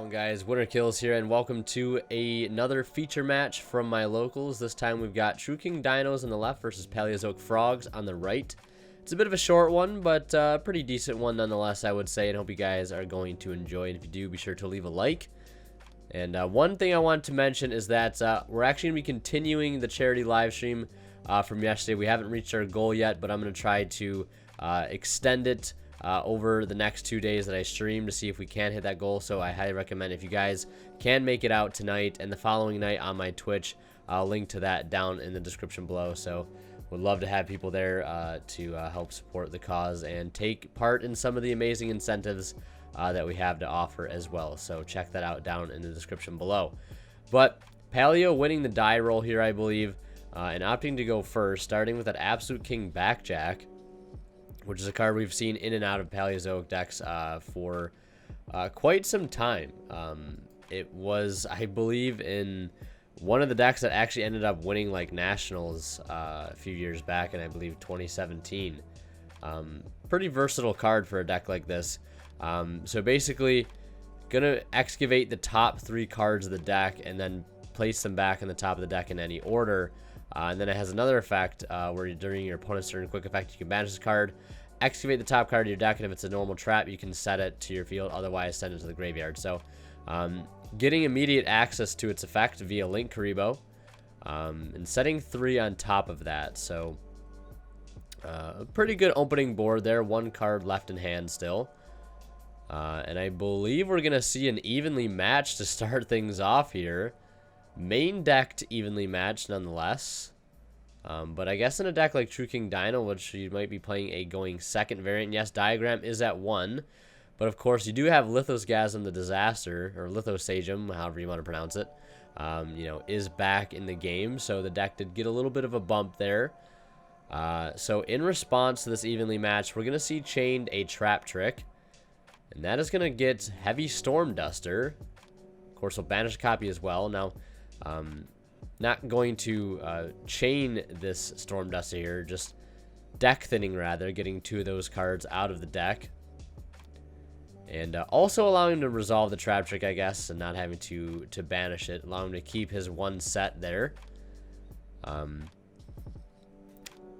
on, guys? Winner Kills here, and welcome to another feature match from my locals. This time we've got True King Dinos on the left versus Paleozoic Frogs on the right. It's a bit of a short one, but a pretty decent one nonetheless, I would say, and hope you guys are going to enjoy. And if you do, be sure to leave a like. And one thing I want to mention is that we're actually going to be continuing the charity live stream from yesterday. We haven't reached our goal yet, but I'm going to try to extend it over the next 2 days that I stream to see if we can hit that goal. So I highly recommend, if you guys can make it out tonight and the following night on my Twitch, I'll link to that down in the description below. So would love to have people there to help support the cause and take part in some of the amazing incentives that we have to offer as well. So check that out down in the description below. But Paleo winning the die roll here, I believe, and opting to go first, starting with that Absolute King Backjack, which is a card we've seen in and out of Paleozoic decks for quite some time. It was, I believe, in one of the decks that actually ended up winning like Nationals a few years back, in I believe 2017. Pretty versatile card for a deck like this. So basically, gonna excavate the top 3 cards of the deck and then place them back in the top of the deck in any order. And then it has another effect where during your opponent's turn, quick effect, you can banish this card, excavate the top card of your deck, and if it's a normal trap, you can set it to your field, otherwise send it to the graveyard. So getting immediate access to its effect via Link Karibo, and setting 3 on top of that. So a pretty good opening board there, 1 card left in hand still. And I believe we're going to see an evenly matched to start things off here. Main decked evenly matched nonetheless. But I guess in a deck like True King Dino, which you might be playing a going second variant, yes, Diagram is at 1. But of course, you do have Lithosgasm the Disaster, or Lithosagem, however you want to pronounce it, you know, is back in the game. So the deck did get a little bit of a bump there. So in response to this evenly matched, we're going to see chained a Trap Trick. And that is going to get Heavy Storm Duster. Of course, we'll banish a copy as well. Now, not going to chain this Storm Duster here, just deck thinning rather, getting 2 of those cards out of the deck. And also allowing him to resolve the Trap Trick, I guess, and not having to banish it. Allow him to keep his 1 set there.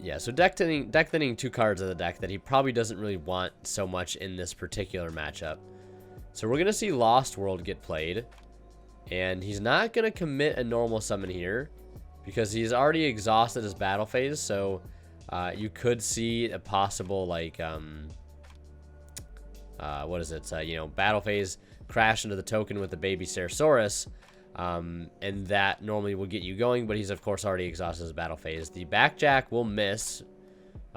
Yeah, so deck thinning 2 cards of the deck that he probably doesn't really want so much in this particular matchup. So we're going to see Lost World get played. And he's not going to commit a normal summon here because he's already exhausted his battle phase. So you could see a possible, like, what is it? You know, battle phase, crash into the token with the baby Ceratosaurus. And that normally will get you going, but he's of course already exhausted his battle phase. The Backjack will miss,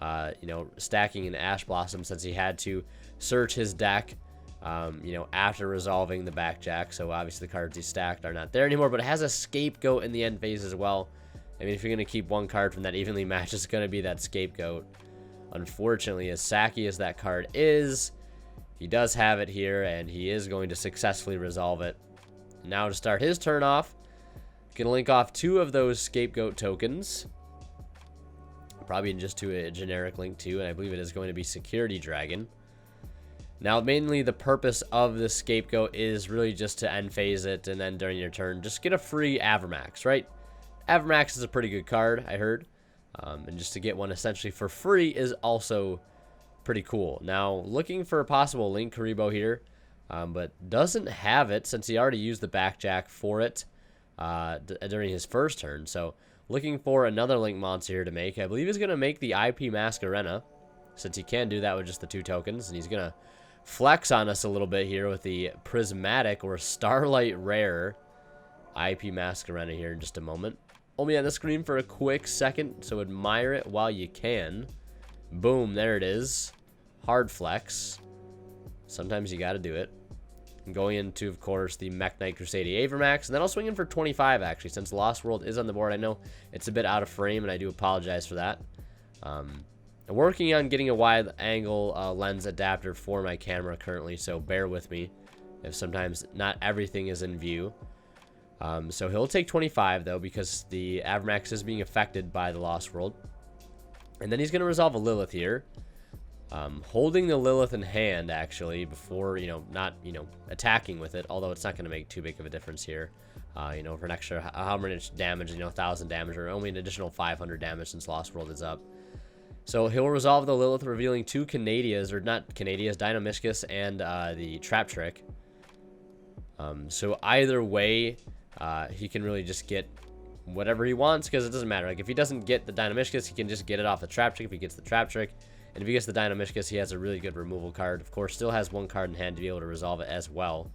you know, stacking an Ash Blossom since he had to search his deck, you know, after resolving the Backjack. So obviously the cards he stacked are not there anymore, but it has a Scapegoat in the end phase as well. I mean, if you're going to keep 1 card from that evenly match, it's going to be that Scapegoat. Unfortunately, as sacky as that card is, he does have it here, and he is going to successfully resolve it. Now to start his turn off, gonna link off 2 of those Scapegoat tokens. Probably just to a generic link too, and I believe it is going to be Security Dragon. Now mainly the purpose of the Scapegoat is really just to end phase it, and then during your turn, just get a free Avermax, right? Avermax is a pretty good card, I heard. And just to get one essentially for free is also pretty cool. Now looking for a possible Link Karibo here. But doesn't have it since he already used the Backjack for it during his first turn. So looking for another Link monster here to make. I believe he's going to make the IP Masquerena, since he can do that with just the 2 tokens. And he's going to flex on us a little bit here with the Prismatic or Starlight Rare IP Masquerena here in just a moment. Hold me on the screen for a quick second, so admire it while you can. Boom, there it is. Hard flex. Sometimes you got to do it. I'm going into, of course, the Mech Knight Crusade Avermax, and then I'll swing in for 25, actually, since Lost World is on the board. I know it's a bit out of frame, and I do apologize for that. I'm working on getting a wide-angle lens adapter for my camera currently, so bear with me if sometimes not everything is in view. So he'll take 25, though, because the Avermax is being affected by the Lost World. And then he's going to resolve a Lilith here. holding the Lilith in hand, actually, before, not, attacking with it, although it's not going to make too big of a difference here. For an extra, how much damage, 1,000 damage, or only an additional 500 damage since Lost World is up. So he'll resolve the Lilith, revealing 2 Canadias, or not Canadias, Dino-Miscus and the Trap Trick. So either way, he can really just get whatever he wants, because it doesn't matter. Like, if he doesn't get the Dino-Miscus, he can just get it off the Trap Trick if he gets the Trap Trick. And if he gets the Dino-Miscus, he has a really good removal card. Of course, still has 1 card in hand to be able to resolve it as well.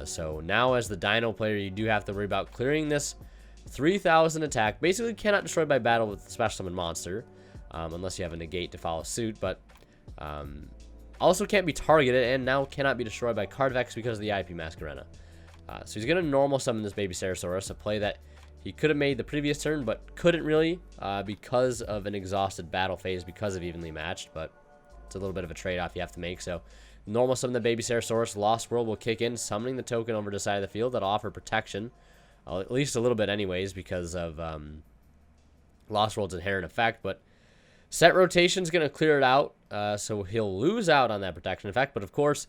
So now as the Dino player, you do have to worry about clearing this 3,000 attack. Basically cannot destroy by battle with the Special Summon monster, unless you have a negate to follow suit. But also can't be targeted, and now cannot be destroyed by card effects because of the IP Masquerena. So he's going to normal summon this Baby Ceratosaurus, a play that he could have made the previous turn, but couldn't really because of an exhausted battle phase, because of evenly matched. But it's a little bit of a trade-off you have to make. So normal summon the Baby Ceratosaurus. Lost World will kick in, summoning the token over to the side of the field. That'll offer protection, at least a little bit anyways, because of Lost World's inherent effect. But set rotation's going to clear it out, so he'll lose out on that protection effect. But of course,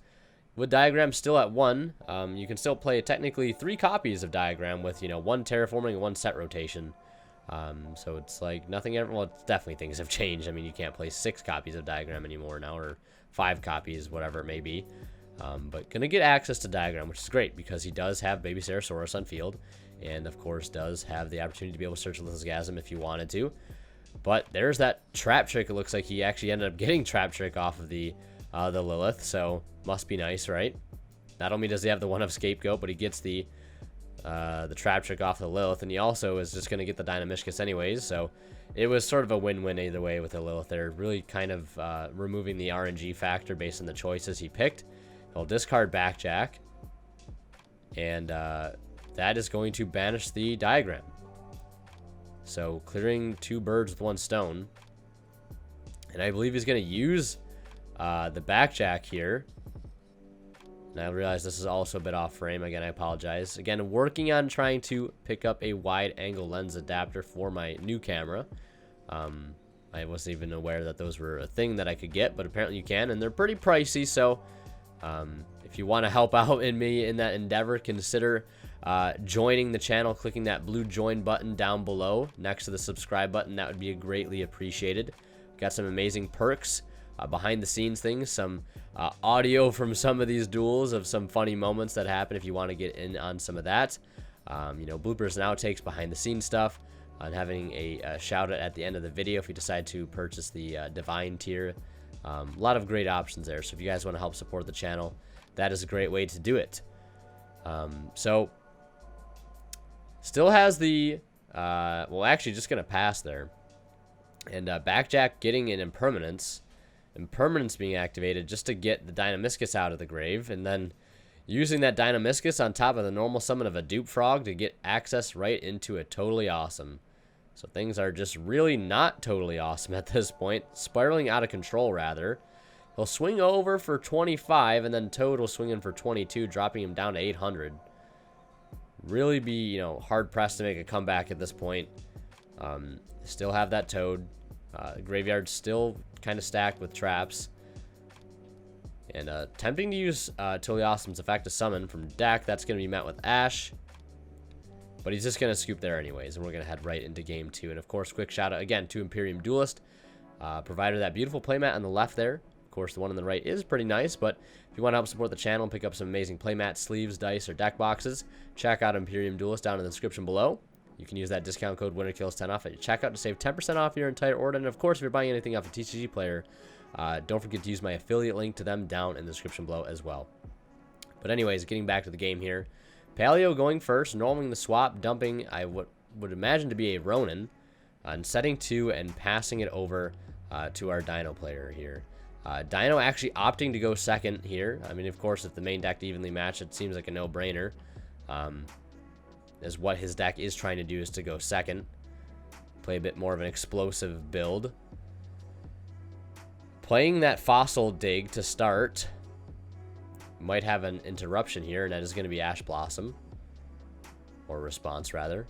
with Diagram still at 1, you can still play technically 3 copies of Diagram with, 1 terraforming and 1 set rotation. So it's like nothing ever, well, definitely things have changed. I mean, you can't play 6 copies of Diagram anymore now, or 5 copies, whatever it may be. But gonna get access to Diagram, which is great because he does have Baby Ceratosaurus on field, and of course does have the opportunity to be able to search Lithosgasm if you wanted to. But there's that Trap Trick. It looks like he actually ended up getting Trap Trick off of the Lilith, so must be nice, right? Not only does he have the 1-of Scapegoat, but he gets the Trap Trick off the Lilith, and he also is just going to get the Dino-Miscus anyways, so it was sort of a win-win either way with the Lilith. They're really kind of removing the RNG factor based on the choices he picked. He'll discard Backjack, and that is going to banish the Diagram. So clearing 2 birds with 1 stone. And I believe he's going to use the Backjack here. And I realize this is also a bit off frame. Again, I apologize. Again, working on trying to pick up a wide angle lens adapter for my new camera. I wasn't even aware that those were a thing that I could get, but apparently you can, and they're pretty pricey. So if you want to help out me in that endeavor, consider joining the channel, clicking that blue join button down below next to the subscribe button. That would be greatly appreciated. Got some amazing perks, behind the scenes things, some audio from some of these duels of some funny moments that happen if you want to get in on some of that. Bloopers and outtakes, behind the scenes stuff, and having a shout out at the end of the video if you decide to purchase the Divine tier. A lot of great options there, so if you guys want to help support the channel, that is a great way to do it. So still has the well, actually just gonna pass there, and Backjack getting an impermanence being activated just to get the Dino-Miscus out of the grave, and then using that Dino-Miscus on top of the normal summon of a dupe frog to get access right into a totally awesome. So things are just really not totally awesome at this point. Spiraling out of control, rather. He'll swing over for 25, and then Toad will swing in for 22, dropping him down to 800. Really be, hard-pressed to make a comeback at this point. Still have that Toad. Graveyard still kind of stacked with traps. And attempting to use Totally Awesome's effect to summon from deck. That's going to be met with Ash. But he's just going to scoop there anyways, and we're going to head right into game 2. And of course, quick shout out again to Imperium Duelist. Provided that beautiful playmat on the left there. Of course, the one on the right is pretty nice, but if you want to help support the channel and pick up some amazing playmats, sleeves, dice, or deck boxes, check out Imperium Duelist down in the description below. You can use that discount code WinnerKills10 off at your checkout to save 10% off your entire order. And of course, if you're buying anything off a TCG player, don't forget to use my affiliate link to them down in the description below as well. But anyways, getting back to the game here. Paleo going first, norming the swap, dumping, I would imagine to be a Ronin, and setting 2 and passing it over to our Dino player here. Dino actually opting to go second here. I mean, of course, if the main deck evenly matched, it seems like a no-brainer. As what his deck is trying to do is to go second. Play a bit more of an explosive build. Playing that Fossil Dig to start. Might have an interruption here, and that is going to be Ash Blossom. Or Response, rather.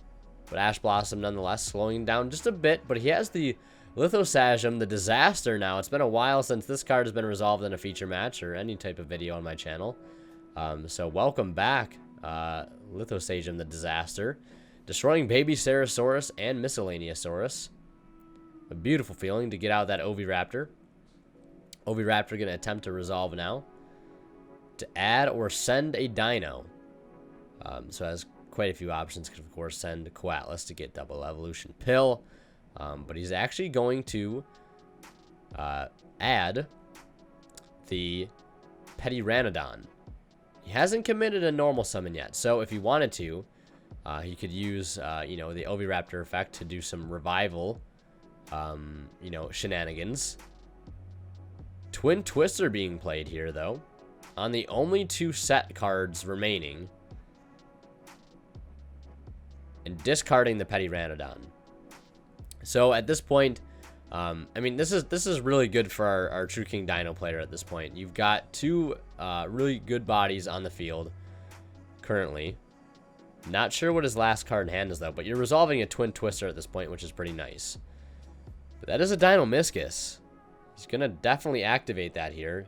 But Ash Blossom, nonetheless, slowing down just a bit. But he has the Lithosagem, the Disaster now. It's been a while since this card has been resolved in a feature match or any type of video on my channel. So welcome back, Lithosagem, the Disaster. Destroying Baby Cerosaurus and Miscellaneousaurus. A beautiful feeling to get out that Oviraptor. Oviraptor going to attempt to resolve now. To add or send a Dino. So it has quite a few options. Could, of course, send Coatlas to get double evolution pill. But he's actually going to add the Pteranodon. He hasn't committed a normal summon yet. So if he wanted to, he could use, you know, the Oviraptor effect to do some revival, you know, shenanigans. Twin Twister being played here, though. On the only 2 set cards remaining. And discarding the Pteranodon. So at this point, I mean, this is really good for our True King Dino player at this point. You've got 2 really good bodies on the field currently. Not sure what his last card in hand is, though, but you're resolving a Twin Twister at this point, which is pretty nice. But that is a Dino Miscus. He's going to definitely activate that here.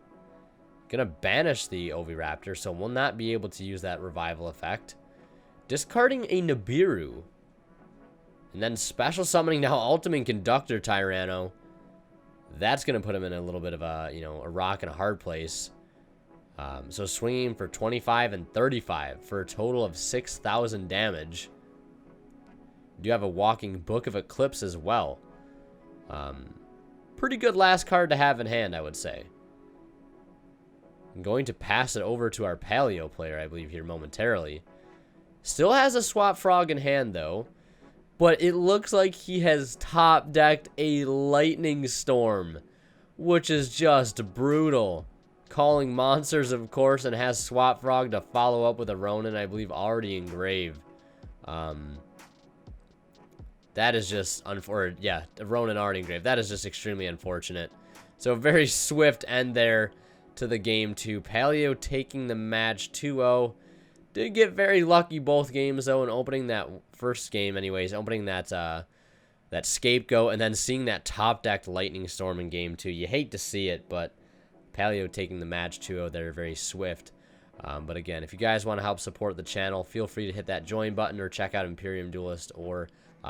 Going to banish the Oviraptor, so we'll not be able to use that revival effect. Discarding a Nibiru. And then special summoning now Ultimate Conductor Tyranno. That's going to put him in a little bit of a, you know, a rock and a hard place. So swinging for 25 and 35 for a total of 6,000 damage. You do have a Walking Book of Eclipse as well. Pretty good last card to have in hand, I would say. I'm going to pass it over to our Paleo player, I believe, here momentarily. Still has a Swap Frog in hand, though. But it looks like he has top-decked a Lightning Storm, which is just brutal. Calling monsters, of course, and has Swap Frog to follow up with a Ronin, I believe, already engraved. That is just, yeah, a Ronin already engraved. That is just extremely unfortunate. So a very swift end there to the game 2. Paleo taking the match 2-0. Did get very lucky both games, though, in opening that first game, anyways. Opening that that Scapegoat and then seeing that top-decked Lightning Storm in game 2. You hate to see it, but Paleo taking the match 2-0 there, very swift. But again, if you guys want to help support the channel, feel free to hit that join button or check out Imperium Duelist or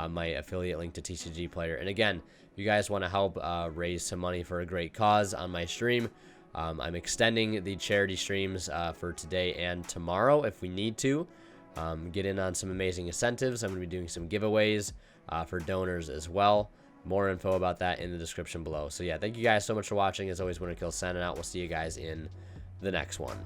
my affiliate link to TCG Player. And again, if you guys want to help raise some money for a great cause on my stream, I'm extending the charity streams for today and tomorrow if we need to. Get in on some amazing incentives. I'm going to be doing some giveaways for donors as well. More info about that in the description below. So yeah, thank you guys so much for watching. As always, WinnerKill signing out. We'll see you guys in the next one.